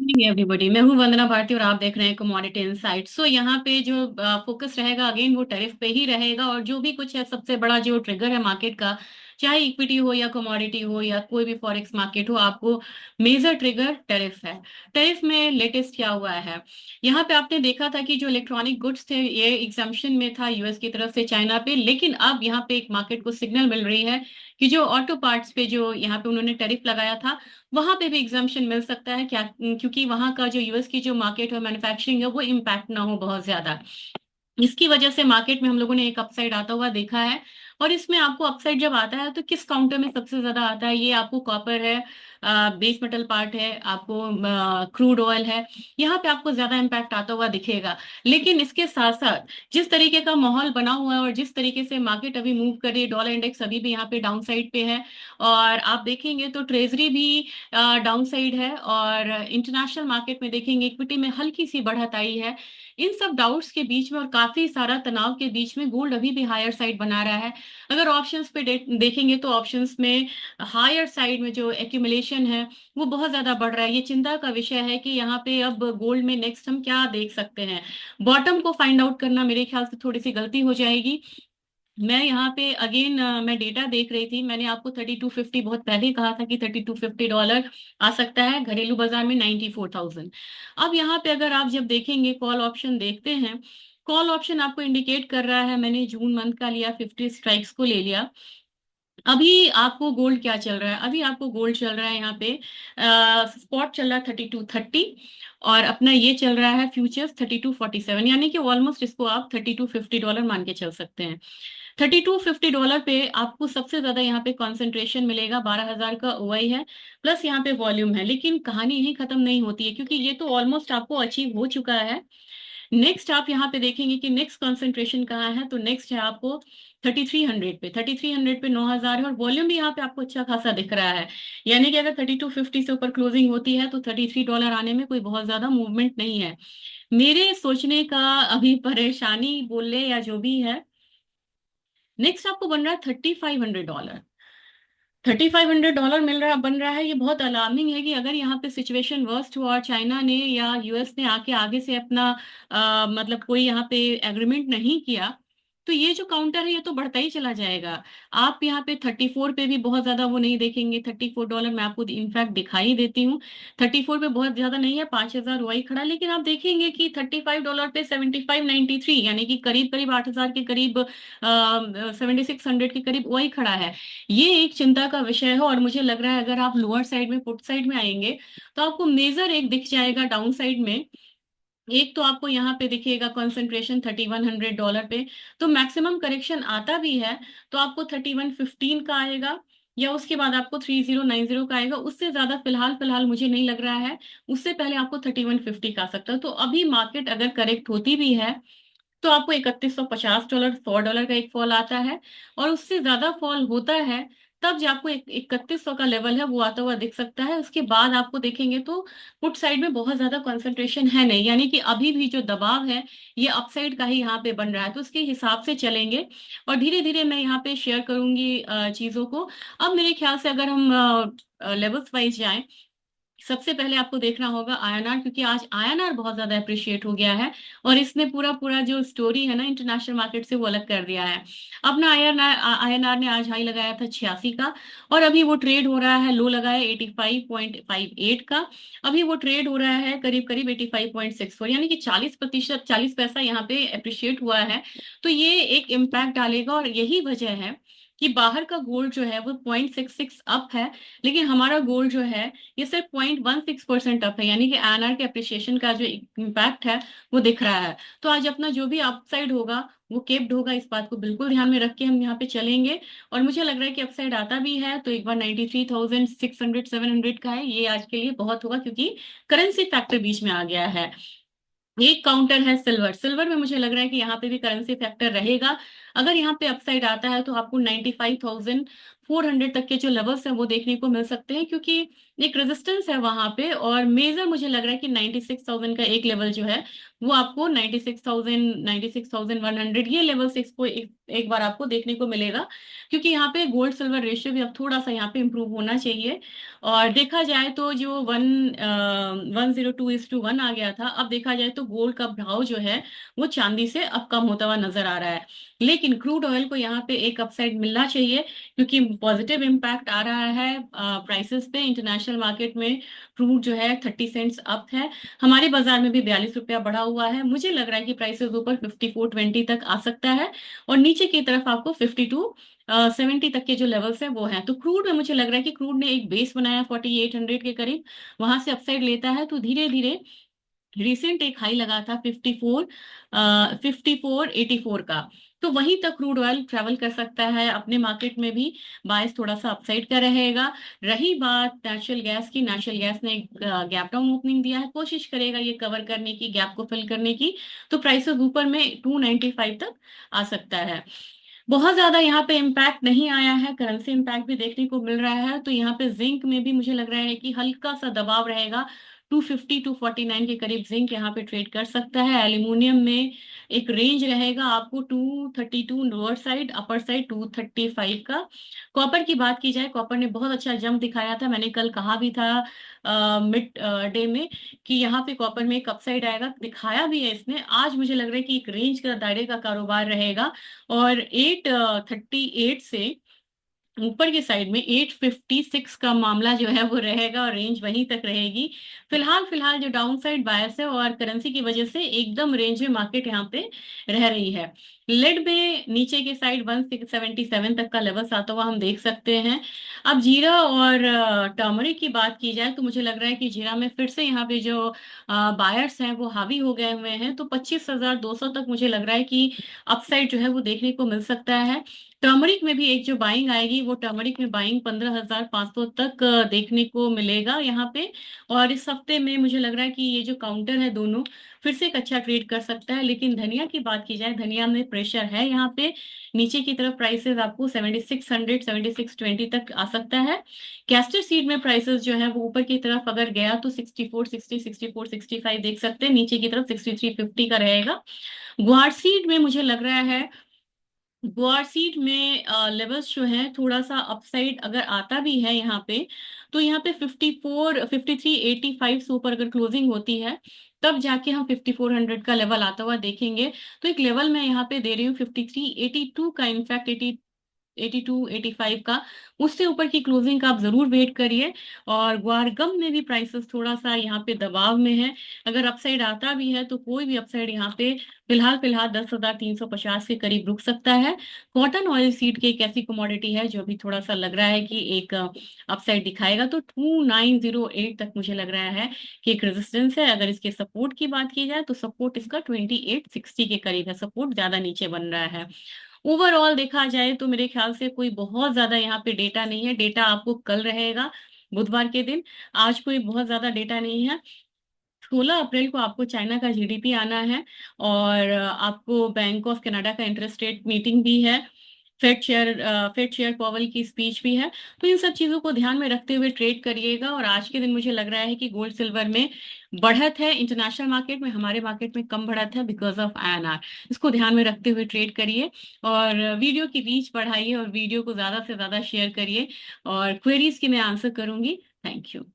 Evening everybody. मैं हूं वंदना भारती और आप देख रहे हैं कमोडिटी इनसाइट। सो यहाँ पे जो फोकस रहेगा अगेन वो टैरिफ पे ही रहेगा, और जो भी कुछ है सबसे बड़ा जो ट्रिगर है मार्केट का, चाहे इक्विटी हो या कमोडिटी हो या कोई भी फॉरेक्स मार्केट हो, आपको मेजर ट्रिगर टैरिफ है। टैरिफ में लेटेस्ट क्या हुआ है, यहाँ पे आपने देखा था कि जो इलेक्ट्रॉनिक गुड्स थे ये एग्जाम्पशन में था यूएस की तरफ से चाइना पे, लेकिन अब यहाँ पे एक मार्केट को सिग्नल मिल रही है कि जो ऑटो पार्ट्स पे जो यहाँ पे उन्होंने टैरिफ लगाया था वहां पे भी एग्जाम्पशन मिल सकता है क्या, क्योंकि वहां का जो यूएस की जो मार्केट है मैन्युफैक्चरिंग है वो इम्पैक्ट ना हो बहुत ज्यादा। इसकी वजह से मार्केट में हम लोगों ने एक अपसाइड आता हुआ देखा है। और इसमें आपको अपसाइड जब आता है तो किस काउंटर में सबसे ज्यादा आता है, ये आपको कॉपर है, बेस मेटल पार्ट है, आपको क्रूड ऑयल है, यहाँ पे आपको ज्यादा इम्पैक्ट आता हुआ दिखेगा। लेकिन इसके साथ साथ जिस तरीके का माहौल बना हुआ है और जिस तरीके से मार्केट अभी मूव कर रही है, डॉलर इंडेक्स अभी भी यहाँ पे डाउन साइड पे है, और आप देखेंगे तो ट्रेजरी भी डाउन साइड है, और इंटरनेशनल मार्केट में देखेंगे इक्विटी में हल्की सी बढ़त आई है। इन सब डाउट्स के बीच में और काफी सारा तनाव के बीच में गोल्ड अभी भी हायर साइड बना रहा है। अगर ऑप्शंस पे देखेंगे तो ऑप्शंस में हायर साइड में जो एक्यूमुलेशन है वो बहुत ज्यादा बढ़ रहा है। ये चिंता का विषय है कि यहाँ पे अब गोल्ड में नेक्स्ट हम क्या देख सकते हैं। बॉटम को फाइंड आउट करना मेरे ख्याल से थोड़ी सी गलती हो जाएगी। मैं यहाँ पे अगेन मैं डेटा देख रही थी, मैंने आपको 3250 बहुत पहले ही कहा था कि $3250 आ सकता है, घरेलू बाजार में 94,000। अब यहाँ पे अगर आप जब देखेंगे कॉल ऑप्शन देखते हैं, कॉल ऑप्शन आपको इंडिकेट कर रहा है, मैंने जून मंथ का लिया, 50 स्ट्राइक्स को ले लिया। अभी आपको गोल्ड क्या चल रहा है, अभी आपको गोल्ड चल रहा है यहाँ पे स्पॉट चल रहा है 3230, और अपना ये चल रहा है फ्यूचर्स 3247, यानी कि ऑलमोस्ट इसको आप $3250 मान के चल सकते हैं। $3250 पे आपको सबसे ज्यादा यहाँ पे कंसंट्रेशन मिलेगा, 12,000 का ओआई है, प्लस यहाँ पे वॉल्यूम है। लेकिन कहानी यही खत्म नहीं होती है, क्योंकि ये तो ऑलमोस्ट आपको अचीव हो चुका है। नेक्स्ट आप यहाँ पे देखेंगे कि नेक्स्ट कंसंट्रेशन कहाँ है, तो नेक्स्ट है आपको 3300 पे। 3300 पे 9,000 है, और वॉल्यूम भी यहाँ पे आपको अच्छा खासा दिख रहा है। यानी कि अगर 3250 से ऊपर क्लोजिंग होती है तो $33 आने में कोई बहुत ज्यादा मूवमेंट नहीं है। मेरे सोचने का अभी परेशानी बोल ले या जो भी है, नेक्स्ट आपको बन रहा है $3500। $3500 मिल रहा बन रहा है, ये बहुत अलार्मिंग है कि अगर यहाँ पे सिचुएशन वर्स्ट हुआ और चाइना ने या यूएस ने आके आगे से अपना मतलब कोई यहाँ पे एग्रीमेंट नहीं किया, तो ये जो काउंटर है ये तो बढ़ता ही चला जाएगा। आप यहाँ पे 34 पे भी बहुत ज्यादा वो नहीं देखेंगे, $34 मैं आपको इनफैक्ट दिखाई देती हूँ। 34 पे बहुत ज्यादा नहीं है, 5,000 वही खड़ा, लेकिन आप देखेंगे कि $35 पे 7593, यानी कि करीब करीब 8,000 के करीब, 7600 के करीब वही खड़ा है। ये एक चिंता का विषय है, और मुझे लग रहा है अगर आप लोअर साइड में पुट साइड में आएंगे तो आपको मेजर एक दिख जाएगा डाउन साइड में। एक तो आपको यहाँ पे दिखेगा कंसंट्रेशन $3100 पे, तो मैक्सिमम करेक्शन आता भी है तो आपको 3115 का आएगा, या उसके बाद आपको 3090 का आएगा। उससे ज्यादा फिलहाल फिलहाल मुझे नहीं लग रहा है। उससे पहले आपको 3150 का आ सकता है। तो अभी मार्केट अगर करेक्ट होती भी है तो आपको $3150, $100 का एक फॉल आता है, और उससे ज्यादा फॉल होता है तब जो आपको 3100 का लेवल है वो आता हुआ दिख सकता है। उसके बाद आपको देखेंगे तो पुट साइड में बहुत ज्यादा कंसंट्रेशन है नहीं, यानी कि अभी भी जो दबाव है ये अपसाइड का ही यहाँ पे बन रहा है, तो उसके हिसाब से चलेंगे। और धीरे धीरे मैं यहाँ पे शेयर करूंगी चीजों को। अब मेरे ख्याल से अगर हम लेवल्स वाइज जाएं, सबसे पहले आपको देखना होगा आईएनआर, क्योंकि आज आईएनआर बहुत ज्यादा अप्रिशिएट हो गया है, और इसने पूरा पूरा जो स्टोरी है ना इंटरनेशनल मार्केट से वो अलग कर दिया है। अपना आईएनआर आईएनआर ने आज हाई लगाया था 86 का, और अभी वो ट्रेड हो रहा है, लो लगाया 85.58 का, अभी वो ट्रेड हो रहा है करीब करीब 85.64, यानी कि 40%, 40 पैसा यहाँ पे अप्रिशिएट हुआ है। तो ये एक इम्पैक्ट डालेगा, और यही वजह है कि बाहर का गोल्ड जो है वो 0.66 अप है, लेकिन हमारा गोल्ड जो है ये सिर्फ 0.16% अप है, यानी कि आईएनआर के अप्रिसिएशन का जो इम्पैक्ट है वो दिख रहा है। तो आज अपना जो भी अपसाइड होगा वो केप्ड होगा, इस बात को बिल्कुल ध्यान में रख के हम यहाँ पे चलेंगे। और मुझे लग रहा है कि अपसाइड आता भी है तो एक बार 93,600 700 का है, ये आज के लिए बहुत होगा, क्योंकि करेंसी फैक्टर बीच में आ गया है। एक काउंटर है सिल्वर, सिल्वर में मुझे लग रहा है कि यहाँ पे भी करेंसी फैक्टर रहेगा। अगर यहाँ पे अपसाइड आता है तो आपको 400 तक के जो लेवल्स हैं वो देखने को मिल सकते हैं, क्योंकि एक रेजिस्टेंस है वहां पे। और मेजर मुझे लग रहा है कि 96,000 का एक लेवल जो है वो आपको 96,000, 96,100 ये लेवल्स एक बार आपको देखने को मिलेगा, क्योंकि यहाँ पे गोल्ड सिल्वर रेशियो भी अब थोड़ा सा यहाँ पे इम्प्रूव होना चाहिए। और देखा जाए तो जो 102:1 आ गया था, अब देखा जाए तो गोल्ड का भाव जो है वो चांदी से अब कम होता हुआ नजर आ रहा है। लेकिन क्रूड ऑयल को यहाँ पे एक अपसाइड मिलना चाहिए, क्योंकि पॉजिटिव इम्पैक्ट आ रहा है प्राइसेस पे। इंटरनेशनल मार्केट में क्रूड जो है 30 सेंट्स अप है, हमारे बाजार में भी 42 रुपया बढ़ा हुआ है। मुझे लग रहा है कि प्राइसेस ऊपर 54.20 तक आ सकता है, और नीचे की तरफ आपको 5270 तक के जो लेवल्स हैं वो हैं। तो क्रूड में मुझे लग रहा है कि क्रूड ने एक बेस बनाया 4800 के करीब, वहां से अपसाइड लेता है तो धीरे धीरे। रिसेंट एक हाई लगा था 5484 का, तो वहीं तक क्रूड ऑयल ट्रेवल कर सकता है। अपने मार्केट में भी बायस थोड़ा सा अपसाइड का रहेगा। रही बात नेचुरल गैस की, नेचुरल गैस ने एक गैप डाउन ओपनिंग दिया है, कोशिश करेगा ये कवर करने की, गैप को फिल करने की। तो प्राइसेस ऊपर में 295 तक आ सकता है। बहुत ज्यादा यहाँ पे इम्पैक्ट नहीं आया है, करेंसी इम्पैक्ट भी देखने को मिल रहा है। तो यहाँ पे जिंक में भी मुझे लग रहा है कि हल्का सा दबाव रहेगा, 250 249 के करीब जिंक यहाँ पे ट्रेड कर सकता है। एल्यूमिनियम में एक रेंज रहेगा आपको 232 लोअर साइड, अपर साइड 235 का। कॉपर की बात की जाए, कॉपर ने बहुत अच्छा जंप दिखाया था, मैंने कल कहा भी था मिड डे में कि यहाँ पे कॉपर में एक अपसाइड आएगा, दिखाया भी है इसने। आज मुझे लग रहा है कि एक रेंज का दायरे का कारोबार रहेगा, और 838 से ऊपर की साइड में 856 का मामला जो है वो रहेगा, और रेंज वहीं तक रहेगी। फिलहाल फिलहाल जो डाउन साइड बायस है और करेंसी की वजह से एकदम रेंज में मार्केट यहाँ पे रह रही है। लेड में नीचे के साइड 177 तक का लेवल आता हुआ हम देख सकते हैं। अब जीरा और टर्मरिक की बात की जाए तो मुझे लग रहा है कि जीरा में फिर से यहाँ पे जो बायर्स हैं वो हावी हो गए हुए हैं, तो 25,200 तक मुझे लग रहा है कि अपसाइड जो है वो देखने को मिल सकता है। टर्मरिक में भी एक जो बाइंग आएगी, वो टर्मरिक में बाइंग 15,500 तक देखने को मिलेगा यहाँ पे। और इस हफ्ते में मुझे लग रहा है कि ये जो काउंटर है दोनों फिर से एक अच्छा ट्रेड कर सकता है। लेकिन धनिया की बात की जाए, धनिया में प्रेशर है यहाँ पे, नीचे की तरफ प्राइसेस आपको 7600 7620 तक आ सकता है। कैस्टर सीड में प्राइसेस जो है वो ऊपर की तरफ अगर गया तो 6460 6465 देख सकते हैं, नीचे की तरफ 6350 का रहेगा। ग्वार सीड में मुझे लग रहा है, गुआर सीट में लेवल्स जो है थोड़ा सा अपसाइड अगर आता भी है यहाँ पे, तो यहाँ पे 5385 से ऊपर अगर क्लोजिंग होती है तब जाके हम 5400 का लेवल आता हुआ देखेंगे। तो एक लेवल मैं यहाँ पे दे रही हूँ 5382 का, इनफैक्ट 82 85 का, उससे ऊपर की क्लोजिंग का आप जरूर वेट करिए। और ग्वारगम में भी प्राइसेस थोड़ा सा यहाँ पे दबाव में है, अगर अपसाइड आता भी है तो कोई भी अपसाइड यहाँ पे फिलहाल फिलहाल 10,350 के करीब रुक सकता है। कॉटन ऑयल सीड की एक ऐसी कमोडिटी है जो अभी थोड़ा सा लग रहा है कि एक अपसाइड दिखाएगा, तो 2908 तक मुझे लग रहा है कि एक रेजिस्टेंस है। अगर इसके सपोर्ट की बात की जाए तो सपोर्ट इसका 2860 के करीब है, सपोर्ट ज्यादा नीचे बन रहा है। ओवरऑल देखा जाए तो मेरे ख्याल से कोई बहुत ज्यादा यहाँ पे डेटा नहीं है, डेटा आपको कल रहेगा बुधवार के दिन, आज कोई बहुत ज्यादा डेटा नहीं है। 16 अप्रैल को आपको चाइना का जीडीपी आना है, और आपको बैंक ऑफ कनाडा का इंटरेस्ट रेट मीटिंग भी है, फेड चेयर पॉवेल की स्पीच भी है। तो इन सब चीजों को ध्यान में रखते हुए ट्रेड करिएगा। और आज के दिन मुझे लग रहा है कि गोल्ड सिल्वर में बढ़त है, इंटरनेशनल मार्केट में, हमारे मार्केट में कम बढ़त है बिकॉज ऑफ आईएनआर। इसको ध्यान में रखते हुए ट्रेड करिए, और वीडियो की रीच बढ़ाइए, और वीडियो को ज्यादा से ज्यादा शेयर करिए, और क्वेरीज की मैं आंसर करूंगी। Thank you.